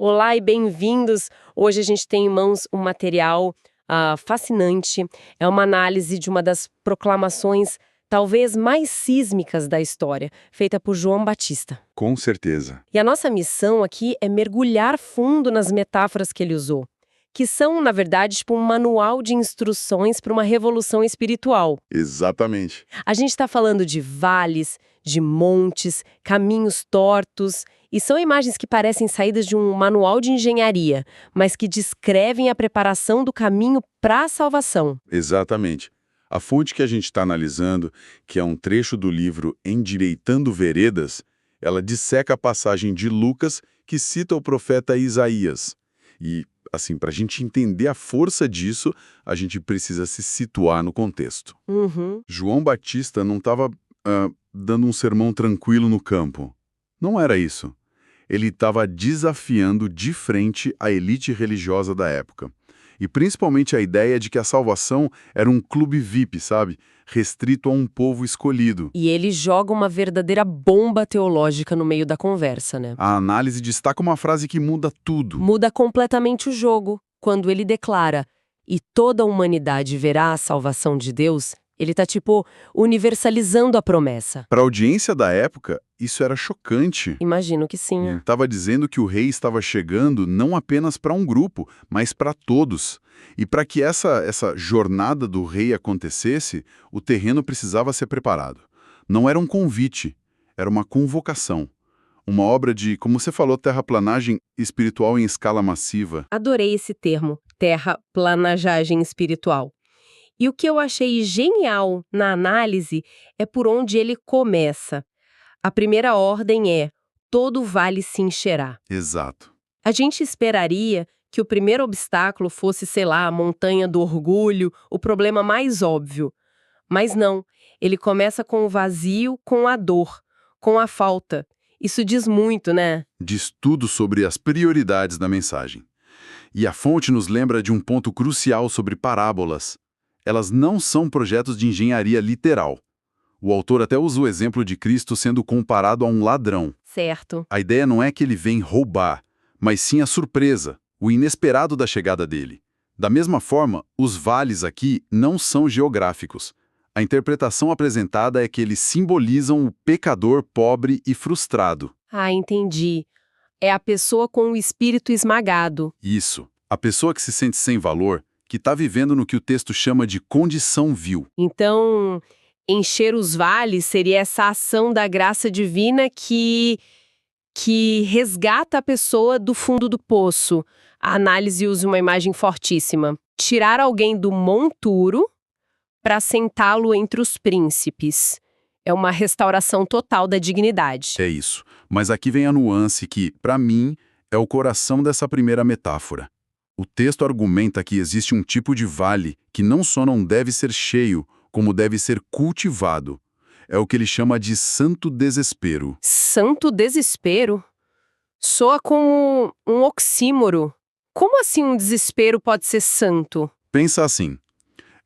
Olá e bem-vindos! Hoje a gente tem em mãos um material fascinante. É uma análise de uma das proclamações talvez mais sísmicas da história, feita por João Batista. Com certeza. E a nossa missão aqui é mergulhar fundo nas metáforas que ele usou, que são, na verdade, tipo um manual de instruções para uma revolução espiritual. Exatamente. A gente está falando de vales, de montes, caminhos tortos, e são imagens que parecem saídas de um manual de engenharia, mas que descrevem a preparação do caminho para a salvação. Exatamente. A fonte que a gente está analisando, que é um trecho do livro Endireitando Veredas, ela disseca a passagem de Lucas que cita o profeta Isaías. E, assim, para a gente entender a força disso, a gente precisa se situar no contexto. João Batista não estava dando um sermão tranquilo no campo. Não era isso. Ele estava desafiando de frente a elite religiosa da época. E principalmente a ideia de que a salvação era um clube VIP, sabe? Restrito a um povo escolhido. E ele joga uma verdadeira bomba teológica no meio da conversa, né? A análise destaca uma frase que muda tudo. Muda completamente o jogo, quando ele declara: "E toda a humanidade verá a salvação de Deus". Ele tá, universalizando a promessa. Para a audiência da época, isso era chocante. Imagino que sim. Estava dizendo que o rei estava chegando não apenas para um grupo, mas para todos. E para que essa jornada do rei acontecesse, o terreno precisava ser preparado. Não era um convite, era uma convocação. Uma obra de, como você falou, terraplanagem espiritual em escala massiva. Adorei esse termo, terraplanagem espiritual. E o que eu achei genial na análise é por onde ele começa. A primeira ordem é: todo vale se encherá. Exato. A gente esperaria que o primeiro obstáculo fosse, sei lá, a montanha do orgulho, o problema mais óbvio. Mas não, ele começa com o vazio, com a dor, com a falta. Isso diz muito, né? Diz tudo sobre as prioridades da mensagem. E a fonte nos lembra de um ponto crucial sobre parábolas. Elas não são projetos de engenharia literal. O autor até usa o exemplo de Cristo sendo comparado a um ladrão. Certo. A ideia não é que ele vem roubar, mas sim a surpresa, o inesperado da chegada dele. Da mesma forma, os vales aqui não são geográficos. A interpretação apresentada é que eles simbolizam o pecador pobre e frustrado. Ah, entendi. É a pessoa com o espírito esmagado. Isso. A pessoa que se sente sem valor, que está vivendo no que o texto chama de condição vil. Então, encher os vales seria essa ação da graça divina que resgata a pessoa do fundo do poço. A análise usa uma imagem fortíssima. Tirar alguém do monturo para sentá-lo entre os príncipes. É uma restauração total da dignidade. É isso. Mas aqui vem a nuance que, para mim, é o coração dessa primeira metáfora. O texto argumenta que existe um tipo de vale que não só não deve ser cheio, como deve ser cultivado. É o que ele chama de santo desespero. Santo desespero? Soa como um oxímoro. Como assim um desespero pode ser santo? Pensa assim,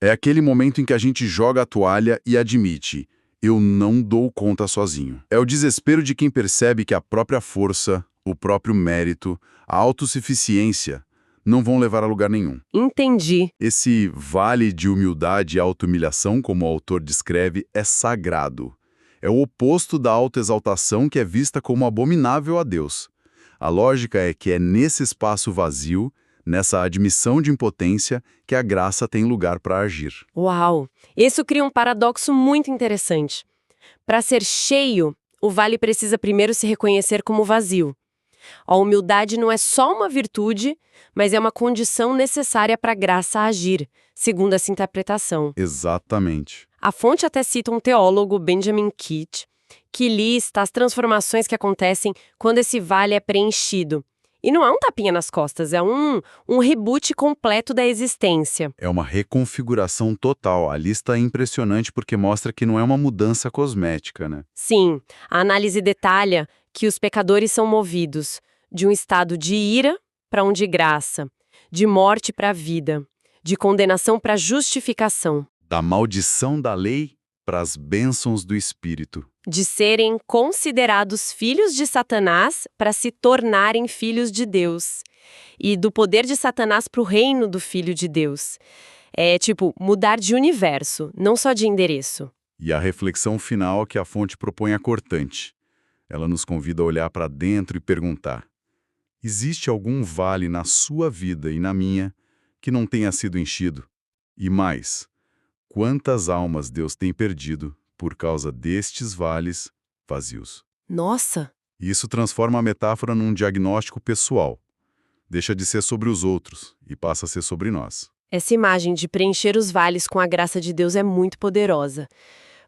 é aquele momento em que a gente joga a toalha e admite, eu não dou conta sozinho. É o desespero de quem percebe que a própria força, o próprio mérito, a autossuficiência não vão levar a lugar nenhum. Entendi. Esse vale de humildade e auto-humilhação, como o autor descreve, é sagrado. É o oposto da autoexaltação que é vista como abominável a Deus. A lógica é que é nesse espaço vazio, nessa admissão de impotência, que a graça tem lugar para agir. Uau! Isso cria um paradoxo muito interessante. Para ser cheio, o vale precisa primeiro se reconhecer como vazio. A humildade não é só uma virtude, mas é uma condição necessária para a graça agir, segundo essa interpretação. Exatamente. A fonte até cita um teólogo, Benjamin Keach, que lista as transformações que acontecem quando esse vale é preenchido. E não é um tapinha nas costas, é um reboot completo da existência. É uma reconfiguração total. A lista é impressionante porque mostra que não é uma mudança cosmética, né? Sim, a análise detalha que os pecadores são movidos de um estado de ira para um de graça, de morte para a vida, de condenação para justificação. Da maldição da lei para as bênçãos do Espírito. De serem considerados filhos de Satanás para se tornarem filhos de Deus. E do poder de Satanás para o reino do Filho de Deus. É tipo, mudar de universo, não só de endereço. E a reflexão final que a fonte propõe é cortante. Ela nos convida a olhar para dentro e perguntar: existe algum vale na sua vida e na minha que não tenha sido enchido? E mais, quantas almas Deus tem perdido por causa destes vales vazios? Nossa! Isso transforma a metáfora num diagnóstico pessoal. Deixa de ser sobre os outros e passa a ser sobre nós. Essa imagem de preencher os vales com a graça de Deus é muito poderosa.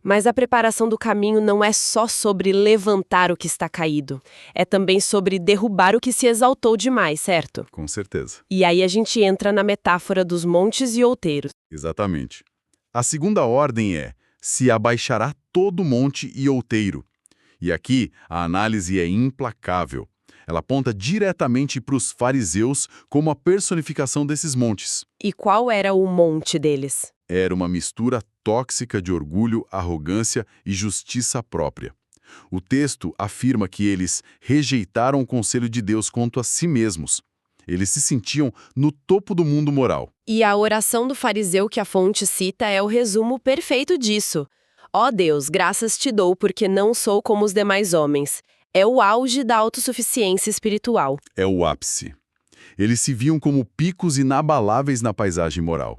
Mas a preparação do caminho não é só sobre levantar o que está caído. É também sobre derrubar o que se exaltou demais, certo? Com certeza. E aí a gente entra na metáfora dos montes e outeiros. Exatamente. A segunda ordem é: se abaixará todo monte e outeiro. E aqui a análise é implacável. Ela aponta diretamente para os fariseus como a personificação desses montes. E qual era o monte deles? Era uma mistura tóxica de orgulho, arrogância e justiça própria. O texto afirma que eles rejeitaram o conselho de Deus quanto a si mesmos. Eles se sentiam no topo do mundo moral. E a oração do fariseu que a fonte cita é o resumo perfeito disso. Ó Deus, graças te dou porque não sou como os demais homens. É o auge da autossuficiência espiritual. É o ápice. Eles se viam como picos inabaláveis na paisagem moral.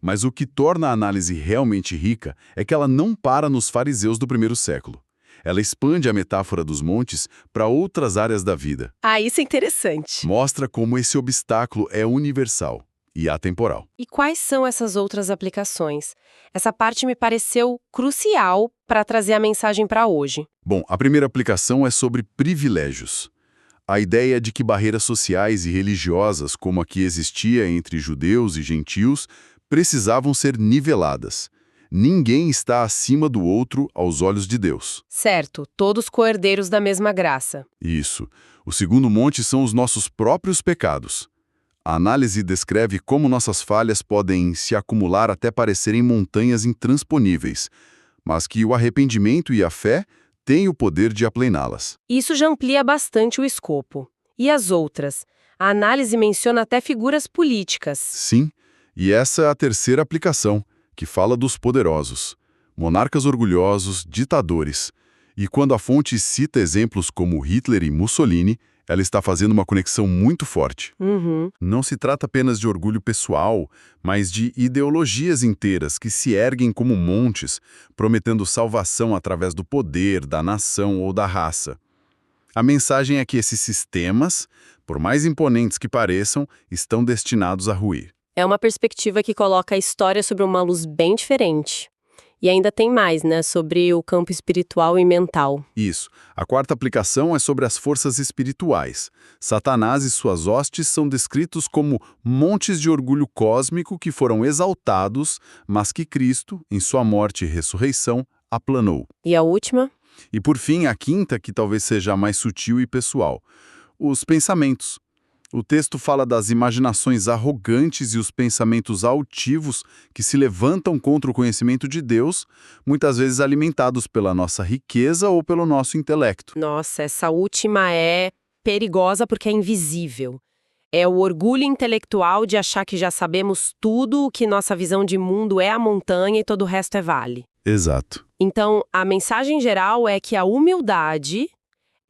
Mas o que torna a análise realmente rica é que ela não para nos fariseus do primeiro século. Ela expande a metáfora dos montes para outras áreas da vida. Ah, isso é interessante. Mostra como esse obstáculo é universal e atemporal. E quais são essas outras aplicações? Essa parte me pareceu crucial para trazer a mensagem para hoje. Bom, a primeira aplicação é sobre privilégios. A ideia de que barreiras sociais e religiosas, como a que existia entre judeus e gentios, precisavam ser niveladas. Ninguém está acima do outro aos olhos de Deus. Certo, todos co-herdeiros da mesma graça. Isso. O segundo monte são os nossos próprios pecados. A análise descreve como nossas falhas podem se acumular até parecerem montanhas intransponíveis, mas que o arrependimento e a fé têm o poder de aplaná-las. Isso já amplia bastante o escopo. E as outras? A análise menciona até figuras políticas. Sim, e essa é a terceira aplicação, que fala dos poderosos, monarcas orgulhosos, ditadores. E quando a fonte cita exemplos como Hitler e Mussolini, ela está fazendo uma conexão muito forte. Não se trata apenas de orgulho pessoal, mas de ideologias inteiras que se erguem como montes, prometendo salvação através do poder, da nação ou da raça. A mensagem é que esses sistemas, por mais imponentes que pareçam, estão destinados a ruir. É uma perspectiva que coloca a história sobre uma luz bem diferente. E ainda tem mais, né, sobre o campo espiritual e mental. Isso. A quarta aplicação é sobre as forças espirituais. Satanás e suas hostes são descritos como montes de orgulho cósmico que foram exaltados, mas que Cristo, em sua morte e ressurreição, aplanou. E a última? E por fim, a quinta, que talvez seja a mais sutil e pessoal: os pensamentos. O texto fala das imaginações arrogantes e os pensamentos altivos que se levantam contra o conhecimento de Deus, muitas vezes alimentados pela nossa riqueza ou pelo nosso intelecto. Nossa, essa última é perigosa porque é invisível. É o orgulho intelectual de achar que já sabemos tudo, que nossa visão de mundo é a montanha e todo o resto é vale. Exato. Então, a mensagem geral é que a humildade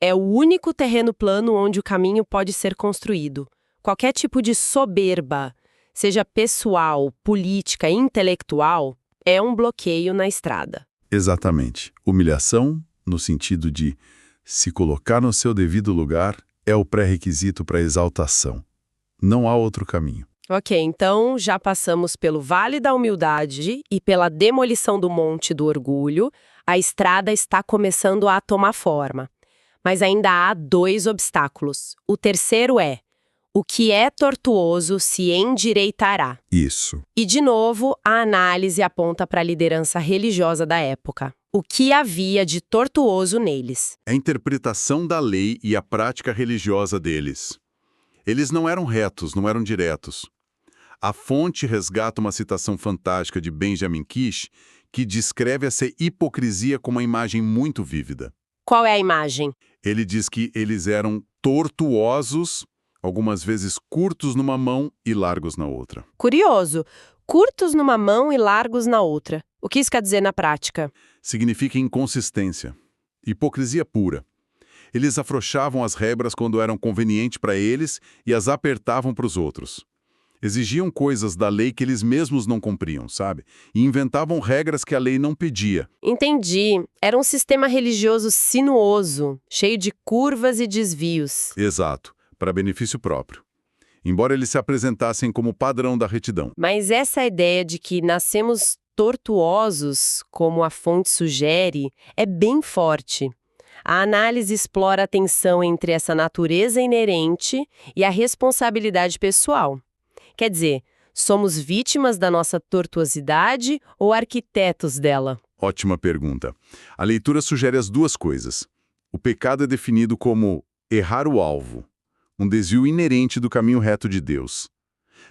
é o único terreno plano onde o caminho pode ser construído. Qualquer tipo de soberba, seja pessoal, política, intelectual, é um bloqueio na estrada. Exatamente. Humilhação, no sentido de se colocar no seu devido lugar, é o pré-requisito para a exaltação. Não há outro caminho. Ok, então já passamos pelo Vale da Humildade e pela demolição do Monte do Orgulho. A estrada está começando a tomar forma. Mas ainda há 2 obstáculos. O terceiro é: o que é tortuoso se endireitará. Isso. E, de novo, a análise aponta para a liderança religiosa da época. O que havia de tortuoso neles? A interpretação da lei e a prática religiosa deles. Eles não eram retos, não eram diretos. A fonte resgata uma citação fantástica de Benjamin Kish, que descreve essa hipocrisia com uma imagem muito vívida. Qual é a imagem? Ele diz que eles eram tortuosos, algumas vezes curtos numa mão e largos na outra. Curioso. Curtos numa mão e largos na outra. O que isso quer dizer na prática? Significa inconsistência, hipocrisia pura. Eles afrouxavam as regras quando eram conveniente para eles e as apertavam para os outros. Exigiam coisas da lei que eles mesmos não cumpriam, sabe? E inventavam regras que a lei não pedia. Entendi. Era um sistema religioso sinuoso, cheio de curvas e desvios. Exato, para benefício próprio. Embora eles se apresentassem como padrão da retidão. Mas essa ideia de que nascemos tortuosos, como a fonte sugere, é bem forte. A análise explora a tensão entre essa natureza inerente e a responsabilidade pessoal. Quer dizer, somos vítimas da nossa tortuosidade ou arquitetos dela? Ótima pergunta. A leitura sugere as duas coisas. O pecado é definido como errar o alvo, um desvio inerente do caminho reto de Deus.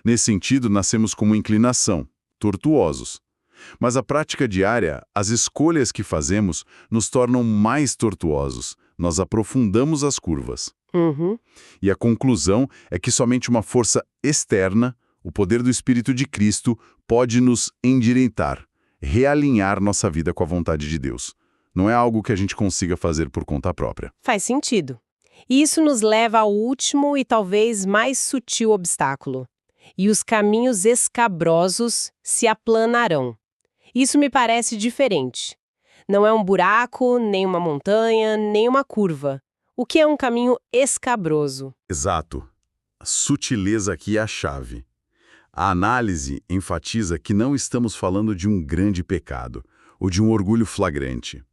Nesse sentido, nascemos com uma inclinação, tortuosos. Mas a prática diária, as escolhas que fazemos, nos tornam mais tortuosos. Nós aprofundamos as curvas. E a conclusão é que somente uma força externa, o poder do Espírito de Cristo, pode nos endireitar, realinhar nossa vida com a vontade de Deus. Não é algo que a gente consiga fazer por conta própria. Faz sentido. E isso nos leva ao último e talvez mais sutil obstáculo. E os caminhos escabrosos se aplanarão. Isso me parece diferente. Não é um buraco, nem uma montanha, nem uma curva. O que é um caminho escabroso? Exato. A sutileza aqui é a chave. A análise enfatiza que não estamos falando de um grande pecado ou de um orgulho flagrante.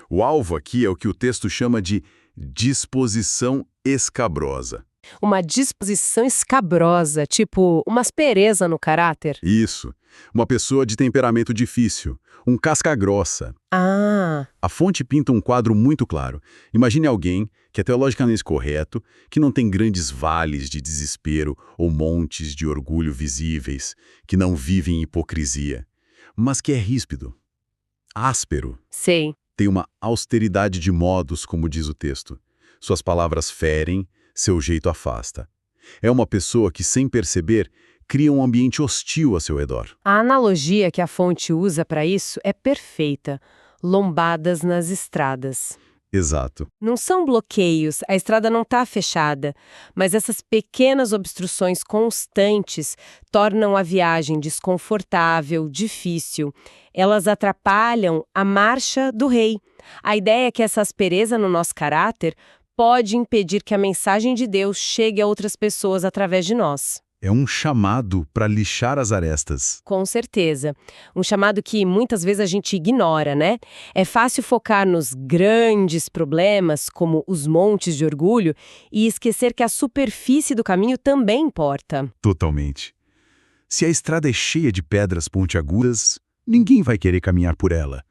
O alvo aqui é o que o texto chama de disposição escabrosa. Uma disposição escabrosa, tipo uma aspereza no caráter? Isso. Uma pessoa de temperamento difícil, um casca-grossa. Ah, A fonte pinta um quadro muito claro. Imagine alguém que é teologicamente correto, que não tem grandes vales de desespero ou montes de orgulho visíveis, que não vive em hipocrisia, mas que é ríspido, áspero, sei. tem uma austeridade de modos, como diz o texto. Suas palavras ferem, seu jeito afasta. É uma pessoa que, sem perceber, cria um ambiente hostil a seu redor. A analogia que a fonte usa para isso é perfeita. Lombadas nas estradas. Exato. Não são bloqueios, a estrada não está fechada, mas essas pequenas obstruções constantes tornam a viagem desconfortável, difícil. Elas atrapalham a marcha do rei. A ideia é que essa aspereza no nosso caráter pode impedir que a mensagem de Deus chegue a outras pessoas através de nós. É um chamado para lixar as arestas. Com certeza. Um chamado que muitas vezes a gente ignora, né? É fácil focar nos grandes problemas, como os montes de orgulho, e esquecer que a superfície do caminho também importa. Totalmente. Se a estrada é cheia de pedras pontiagudas, ninguém vai querer caminhar por ela.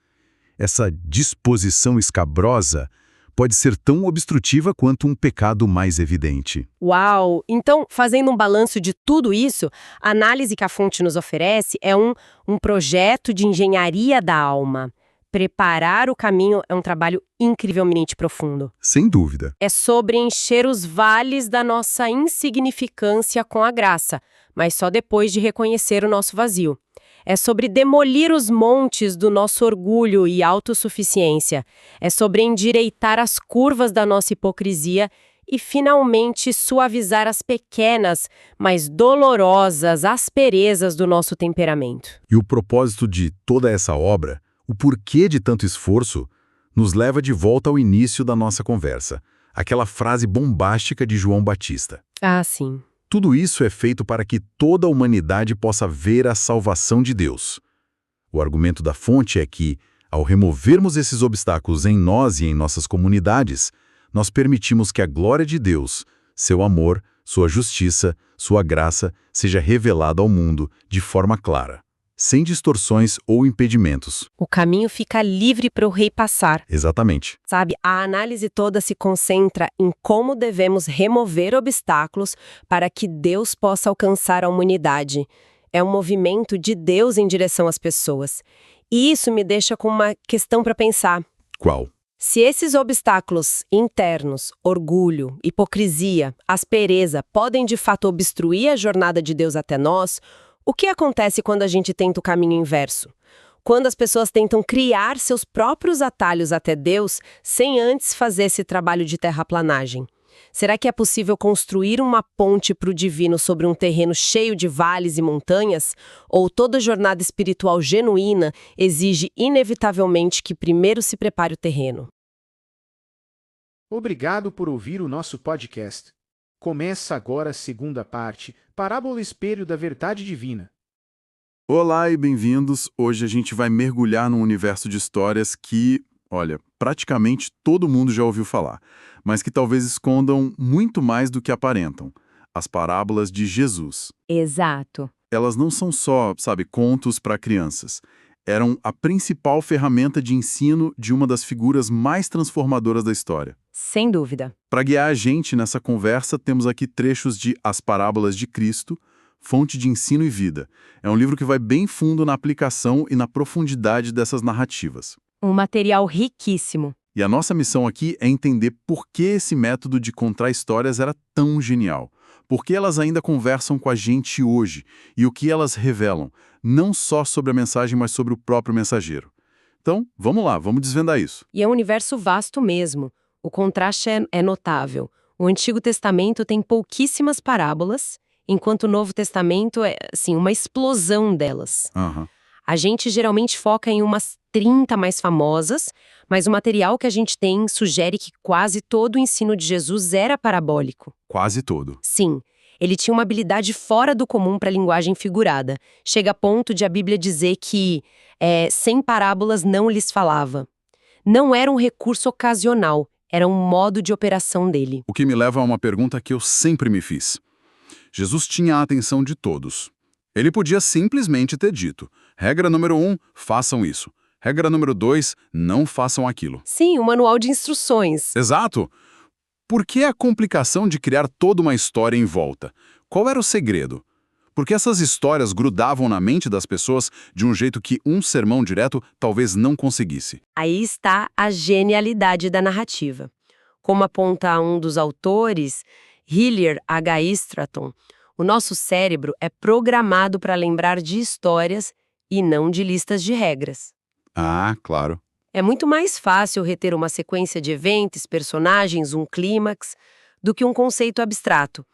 Essa disposição escabrosa pode ser tão obstrutiva quanto um pecado mais evidente. Uau! Então, fazendo um balanço de tudo isso, a análise que a fonte nos oferece é um projeto de engenharia da alma. Preparar o caminho é um trabalho incrivelmente profundo. Sem dúvida. É sobre encher os vales da nossa insignificância com a graça, mas só depois de reconhecer o nosso vazio. É sobre demolir os montes do nosso orgulho e autossuficiência. É sobre endireitar as curvas da nossa hipocrisia e, finalmente, suavizar as pequenas, mas dolorosas asperezas do nosso temperamento. E o propósito de toda essa obra, o porquê de tanto esforço, nos leva de volta ao início da nossa conversa. Aquela frase bombástica de João Batista. Ah, sim. Tudo isso é feito para que toda a humanidade possa ver a salvação de Deus. O argumento da fonte é que, ao removermos esses obstáculos em nós e em nossas comunidades, nós permitimos que a glória de Deus, seu amor, sua justiça, sua graça, seja revelada ao mundo de forma clara, sem distorções ou impedimentos. O caminho fica livre para o rei passar. Exatamente. Sabe, a análise toda se concentra em como devemos remover obstáculos para que Deus possa alcançar a humanidade. É um movimento de Deus em direção às pessoas. E isso me deixa com uma questão para pensar. Qual? Se esses obstáculos internos, orgulho, hipocrisia, aspereza, podem de fato obstruir a jornada de Deus até nós, o que acontece quando a gente tenta o caminho inverso? Quando as pessoas tentam criar seus próprios atalhos até Deus sem antes fazer esse trabalho de terraplanagem? Será que é possível construir uma ponte para o divino sobre um terreno cheio de vales e montanhas? Ou toda jornada espiritual genuína exige inevitavelmente que primeiro se prepare o terreno? Obrigado por ouvir o nosso podcast. Começa agora a segunda parte, Parábola Espelho da Verdade Divina. Olá e bem-vindos. Hoje a gente vai mergulhar num universo de histórias que, olha, praticamente todo mundo já ouviu falar, mas que talvez escondam muito mais do que aparentam. As parábolas de Jesus. Exato. Elas não são só, contos para crianças. Eram a principal ferramenta de ensino de uma das figuras mais transformadoras da história. Sem dúvida. Para guiar a gente nessa conversa, temos aqui trechos de As Parábolas de Cristo, Fonte de Ensino e Vida. É um livro que vai bem fundo na aplicação e na profundidade dessas narrativas. Um material riquíssimo. E a nossa missão aqui é entender por que esse método de contar histórias era tão genial. Por que elas ainda conversam com a gente hoje e o que elas revelam, não só sobre a mensagem, mas sobre o próprio mensageiro. Então, vamos lá, vamos desvendar isso. E é um universo vasto mesmo. O contraste é notável. O Antigo Testamento tem pouquíssimas parábolas, enquanto o Novo Testamento é, uma explosão delas. Aham. A gente geralmente foca em umas 30 mais famosas, mas o material que a gente tem sugere que quase todo o ensino de Jesus era parabólico. Quase todo. Sim, ele tinha uma habilidade fora do comum para a linguagem figurada. Chega a ponto de a Bíblia dizer que sem parábolas não lhes falava. Não era um recurso ocasional, era um modo de operação dele. O que me leva a uma pergunta que eu sempre me fiz. Jesus tinha a atenção de todos. Ele podia simplesmente ter dito: regra número 1, façam isso. Regra número 2, não façam aquilo. Sim, um manual de instruções. Exato! Por que a complicação de criar toda uma história em volta? Qual era o segredo? Porque essas histórias grudavam na mente das pessoas de um jeito que um sermão direto talvez não conseguisse. Aí está a genialidade da narrativa. Como aponta um dos autores, Hillier H. Stratton, o nosso cérebro é programado para lembrar de histórias e não de listas de regras. Ah, claro. É muito mais fácil reter uma sequência de eventos, personagens, um clímax, do que um conceito abstrato.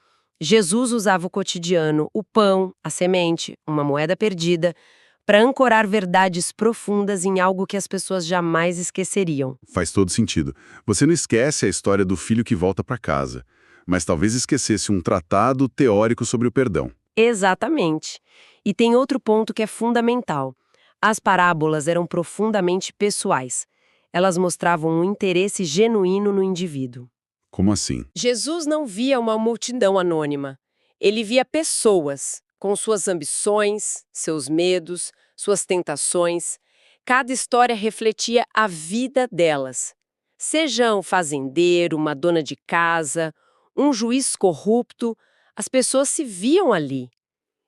Jesus usava o cotidiano, o pão, a semente, uma moeda perdida, para ancorar verdades profundas em algo que as pessoas jamais esqueceriam. Faz todo sentido. Você não esquece a história do filho que volta para casa, mas talvez esquecesse um tratado teórico sobre o perdão. Exatamente. E tem outro ponto que é fundamental. As parábolas eram profundamente pessoais. Elas mostravam um interesse genuíno no indivíduo. Como assim? Jesus não via uma multidão anônima. Ele via pessoas, com suas ambições, seus medos, suas tentações. Cada história refletia a vida delas. Seja um fazendeiro, uma dona de casa, um juiz corrupto, as pessoas se viam ali.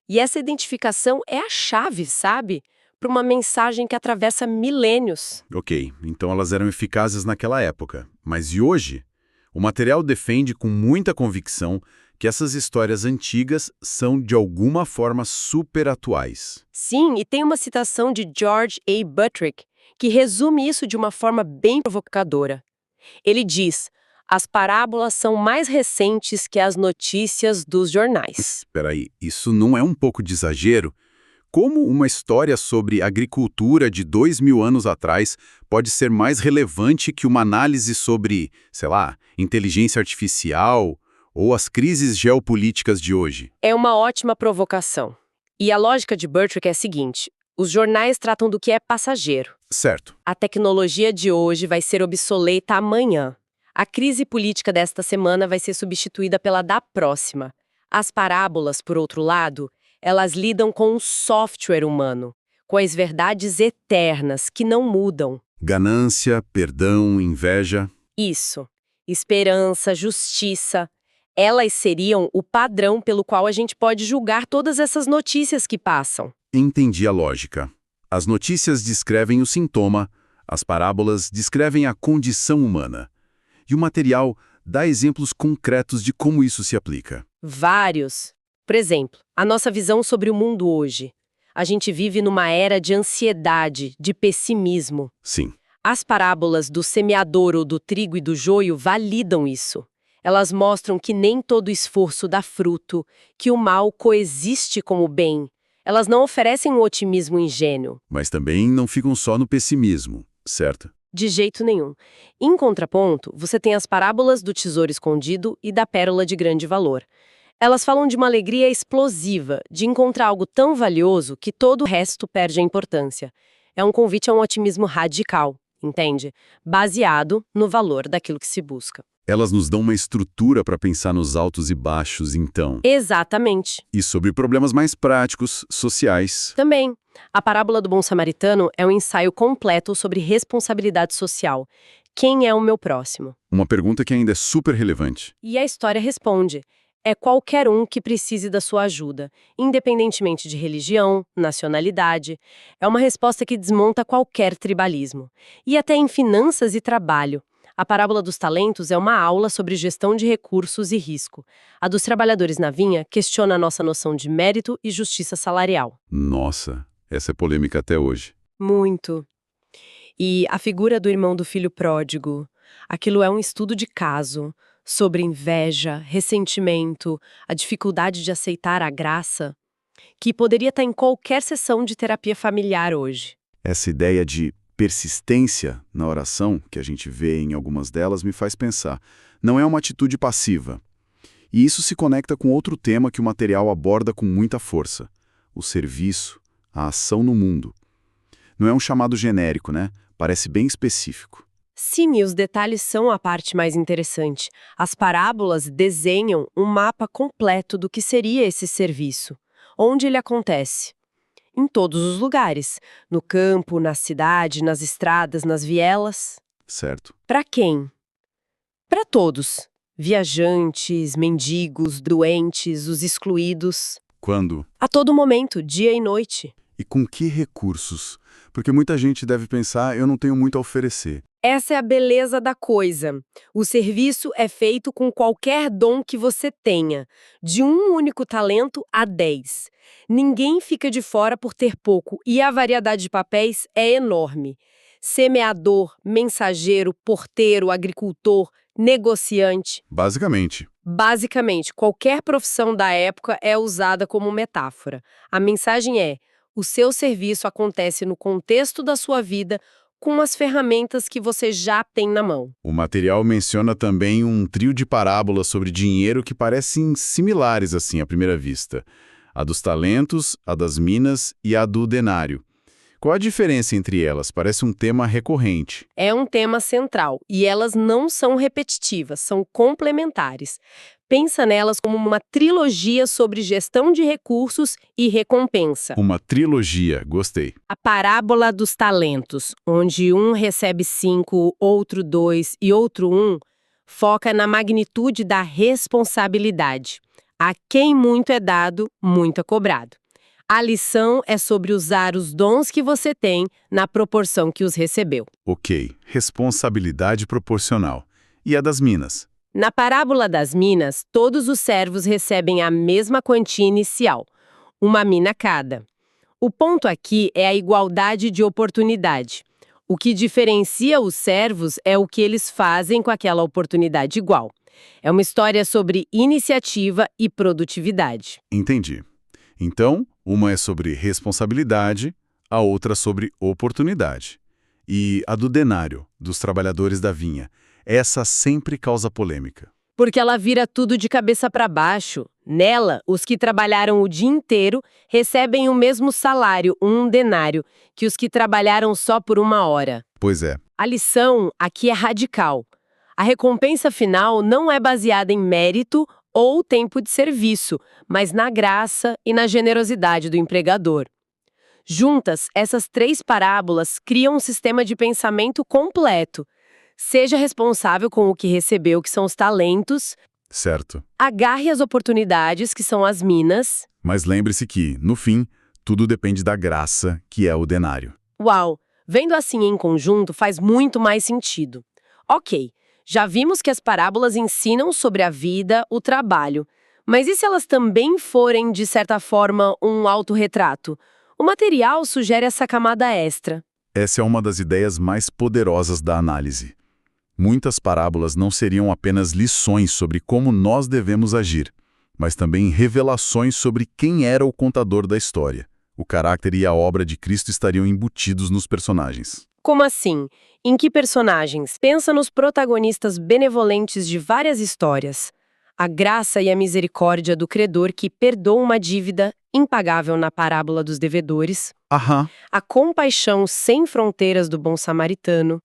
E essa identificação é a chave, sabe? Para uma mensagem que atravessa milênios. Ok, então elas eram eficazes naquela época. Mas e hoje? O material defende com muita convicção que essas histórias antigas são, de alguma forma, super atuais. Sim, e tem uma citação de George A. Buttrick que resume isso de uma forma bem provocadora. Ele diz: as parábolas são mais recentes que as notícias dos jornais. Espera aí, isso não é um pouco de exagero? Como uma história sobre agricultura de 2000 anos atrás pode ser mais relevante que uma análise sobre, inteligência artificial ou as crises geopolíticas de hoje? É uma ótima provocação. E a lógica de Buttrick é a seguinte: os jornais tratam do que é passageiro. Certo. A tecnologia de hoje vai ser obsoleta amanhã. A crise política desta semana vai ser substituída pela da próxima. As parábolas, por outro lado, elas lidam com o software humano, com as verdades eternas que não mudam. Ganância, perdão, inveja. Isso. Esperança, justiça. Elas seriam o padrão pelo qual a gente pode julgar todas essas notícias que passam. Entendi a lógica. As notícias descrevem o sintoma, as parábolas descrevem a condição humana. E o material dá exemplos concretos de como isso se aplica. Vários. Por exemplo, a nossa visão sobre o mundo hoje. A gente vive numa era de ansiedade, de pessimismo. Sim. As parábolas do semeador ou do trigo e do joio validam isso. Elas mostram que nem todo esforço dá fruto, que o mal coexiste com o bem. Elas não oferecem um otimismo ingênuo. Mas também não ficam só no pessimismo, certo? De jeito nenhum. Em contraponto, você tem as parábolas do tesouro escondido e da pérola de grande valor. Elas falam de uma alegria explosiva, de encontrar algo tão valioso que todo o resto perde a importância. É um convite a um otimismo radical, entende? Baseado no valor daquilo que se busca. Elas nos dão uma estrutura para pensar nos altos e baixos, então. Exatamente. E sobre problemas mais práticos, sociais. Também. A parábola do bom samaritano é um ensaio completo sobre responsabilidade social. Quem é o meu próximo? Uma pergunta que ainda é super relevante. E a história responde. É qualquer um que precise da sua ajuda, independentemente de religião, nacionalidade. É uma resposta que desmonta qualquer tribalismo. E até em finanças e trabalho. A parábola dos talentos é uma aula sobre gestão de recursos e risco. A dos trabalhadores na vinha questiona a nossa noção de mérito e justiça salarial. Nossa, essa é polêmica até hoje. Muito. E a figura do irmão do filho pródigo. Aquilo é um estudo de caso sobre inveja, ressentimento, a dificuldade de aceitar a graça, que poderia estar em qualquer sessão de terapia familiar hoje. Essa ideia de persistência na oração, que a gente vê em algumas delas, me faz pensar. Não é uma atitude passiva. E isso se conecta com outro tema que o material aborda com muita força: o serviço, a ação no mundo. Não é um chamado genérico, né? Parece bem específico. Sim, e os detalhes são a parte mais interessante. As parábolas desenham um mapa completo do que seria esse serviço. Onde ele acontece? Em todos os lugares. No campo, na cidade, nas estradas, nas vielas. Certo. Para quem? Para todos. Viajantes, mendigos, doentes, os excluídos. Quando? A todo momento, dia e noite. E com que recursos? Porque muita gente deve pensar, eu não tenho muito a oferecer. Essa é a beleza da coisa. O serviço é feito com qualquer dom que você tenha, de um único talento a 10. Ninguém fica de fora por ter pouco e a variedade de papéis é enorme. Semeador, mensageiro, porteiro, agricultor, negociante. Basicamente. Basicamente, qualquer profissão da época é usada como metáfora. A mensagem é: o seu serviço acontece no contexto da sua vida, com as ferramentas que você já tem na mão. O material menciona também um trio de parábolas sobre dinheiro que parecem similares assim à primeira vista. A dos talentos, a das minas e a do denário. Qual a diferença entre elas? Parece um tema recorrente. É um tema central e elas não são repetitivas, são complementares. Pensa nelas como uma trilogia sobre gestão de recursos e recompensa. Uma trilogia, gostei. A parábola dos talentos, onde um recebe 5, outro 2 e outro 1, foca na magnitude da responsabilidade. A quem muito é dado, muito é cobrado. A lição é sobre usar os dons que você tem na proporção que os recebeu. Ok, responsabilidade proporcional. E a das minas? Na parábola das minas, todos os servos recebem a mesma quantia inicial, uma mina cada. O ponto aqui é a igualdade de oportunidade. O que diferencia os servos é o que eles fazem com aquela oportunidade igual. É uma história sobre iniciativa e produtividade. Entendi. Então, uma é sobre responsabilidade, a outra sobre oportunidade. E a do denário, dos trabalhadores da vinha, essa sempre causa polêmica. Porque ela vira tudo de cabeça para baixo. Nela, os que trabalharam o dia inteiro recebem o mesmo salário, um denário, que os que trabalharam só por 1 hora. Pois é. A lição aqui é radical. A recompensa final não é baseada em mérito ou tempo de serviço, mas na graça e na generosidade do empregador. Juntas, essas 3 parábolas criam um sistema de pensamento completo. Seja responsável com o que recebeu, que são os talentos. Certo. Agarre as oportunidades, que são as minas. Mas lembre-se que, no fim, Tudo depende da graça, que é o denário. Uau! Vendo assim em conjunto faz muito mais sentido. Ok, já vimos que as parábolas ensinam sobre a vida, o trabalho. Mas e se elas também forem, de certa forma, um autorretrato? O material sugere essa camada extra. Essa é uma das ideias mais poderosas da análise. Muitas parábolas não seriam apenas lições sobre como nós devemos agir, mas também revelações sobre quem era o contador da história. O caráter e a obra de Cristo estariam embutidos nos personagens. Como assim? Em que personagens? Pensa nos protagonistas benevolentes de várias histórias. A graça e a misericórdia do credor que perdoa uma dívida impagável na parábola dos devedores. Aham. A compaixão sem fronteiras do bom samaritano.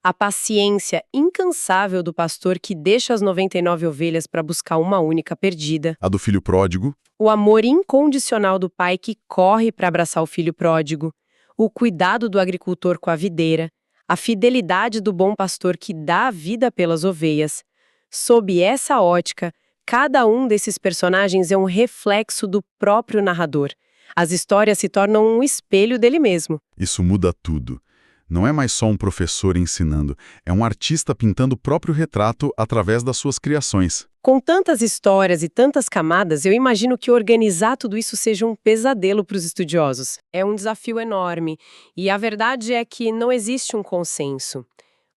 A paciência incansável do pastor que deixa as 99 ovelhas para buscar uma única perdida. A do filho pródigo. O amor incondicional do pai que corre para abraçar o filho pródigo. O cuidado do agricultor com a videira. A fidelidade do bom pastor que dá a vida pelas ovelhas. Sob essa ótica, cada um desses personagens é um reflexo do próprio narrador. As histórias se tornam um espelho dele mesmo. Isso muda tudo. Não é mais só um professor ensinando, é um artista pintando o próprio retrato através das suas criações. Com tantas histórias e tantas camadas, eu imagino que organizar tudo isso seja um pesadelo para os estudiosos. É um desafio enorme. E a verdade é que não existe um consenso.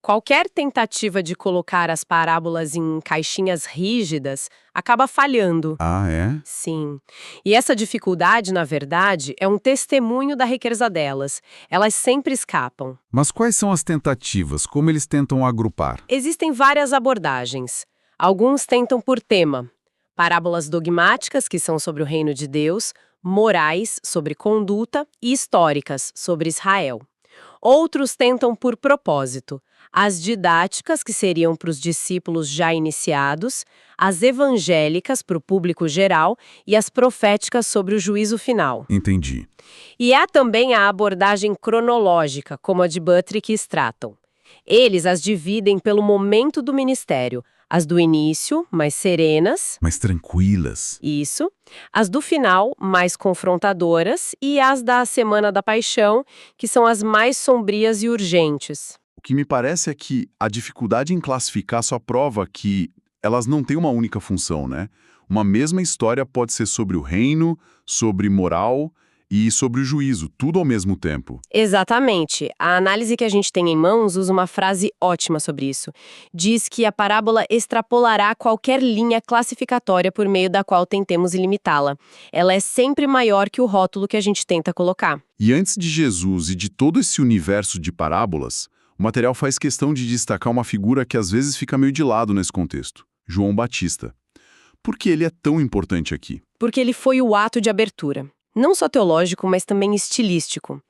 Qualquer tentativa de colocar as parábolas em caixinhas rígidas acaba falhando. Ah, é? Sim. E essa dificuldade, na verdade, é um testemunho da riqueza delas. Elas sempre escapam. Mas quais são as tentativas? Como eles tentam agrupar? Existem várias abordagens. Alguns tentam por tema. Parábolas dogmáticas, que são sobre o reino de Deus, morais, sobre conduta, e históricas, sobre Israel. Outros tentam por propósito. As didáticas, que seriam para os discípulos já iniciados, as evangélicas, para o público geral, e as proféticas sobre o juízo final. Entendi. E há também a abordagem cronológica, como a de Buttrick e Stratton. Eles as dividem pelo momento do ministério, as do início, mais serenas, Mais tranquilas. isso, as do final, mais confrontadoras, e as da Semana da Paixão, que são as mais sombrias e urgentes. O que me parece é que a dificuldade em classificar só prova que elas não têm uma única função, né? Uma mesma história pode ser sobre o reino, sobre moral e sobre o juízo, tudo ao mesmo tempo. Exatamente. A análise que a gente tem em mãos usa uma frase ótima sobre isso. Diz que a parábola extrapolará qualquer linha classificatória por meio da qual tentemos ilimitá-la. Ela é sempre maior que o rótulo que a gente tenta colocar. E antes de Jesus e de todo esse universo de parábolas, o material faz questão de destacar uma figura que às vezes fica meio de lado nesse contexto, João Batista. Por que ele é tão importante aqui? Porque ele foi o ato de abertura. Não só teológico, mas também estilístico.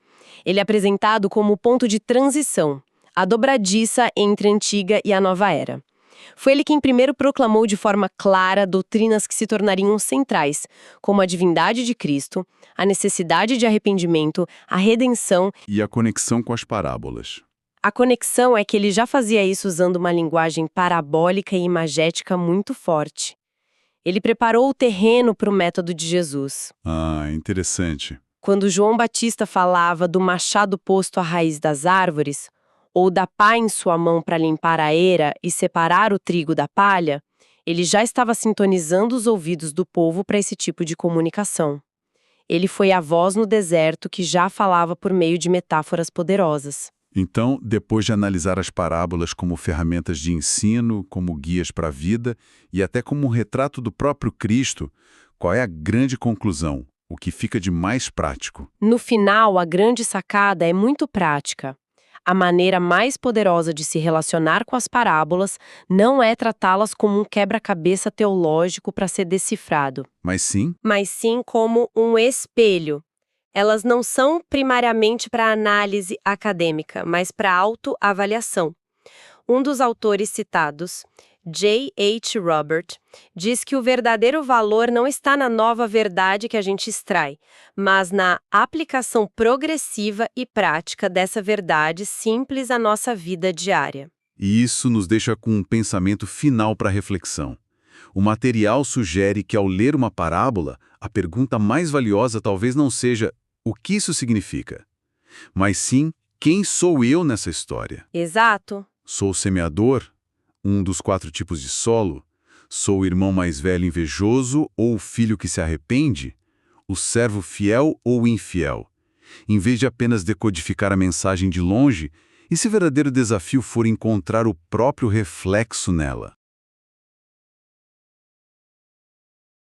Ele é apresentado como o ponto de transição, a dobradiça entre a antiga e a nova era. Foi ele quem primeiro proclamou de forma clara doutrinas que se tornariam centrais, como a divindade de Cristo, a necessidade de arrependimento, a redenção. E a conexão com as parábolas. A conexão é que ele já fazia isso usando uma linguagem parabólica e imagética muito forte. Ele preparou o terreno para o método de Jesus. Ah, interessante. Quando João Batista falava do machado posto à raiz das árvores, ou da pá em sua mão para limpar a eira e separar o trigo da palha, ele já estava sintonizando os ouvidos do povo para esse tipo de comunicação. Ele foi a voz no deserto que já falava por meio de metáforas poderosas. Então, depois de analisar as parábolas como ferramentas de ensino, como guias para a vida e até como um retrato do próprio Cristo, qual é a grande conclusão? O que fica de mais prático? No final, a grande sacada é muito prática. A maneira mais poderosa de se relacionar com as parábolas não é tratá-las como um quebra-cabeça teológico para ser decifrado, Mas sim, mas sim como um espelho. Elas não são primariamente para análise acadêmica, mas para autoavaliação. Um dos autores citados, J. H. Robert, diz que o verdadeiro valor não está na nova verdade que a gente extrai, mas na aplicação progressiva e prática dessa verdade simples à nossa vida diária. e isso nos deixa com um pensamento final para reflexão. O material sugere que, ao ler uma parábola, a pergunta mais valiosa talvez não seja o que isso significa, mas sim quem sou eu nessa história. Exato. Sou o semeador, um dos 4 tipos de solo? Sou o irmão mais velho invejoso ou o filho que se arrepende? O servo fiel ou infiel? Em vez de apenas decodificar a mensagem de longe, e se o verdadeiro desafio for encontrar o próprio reflexo nela?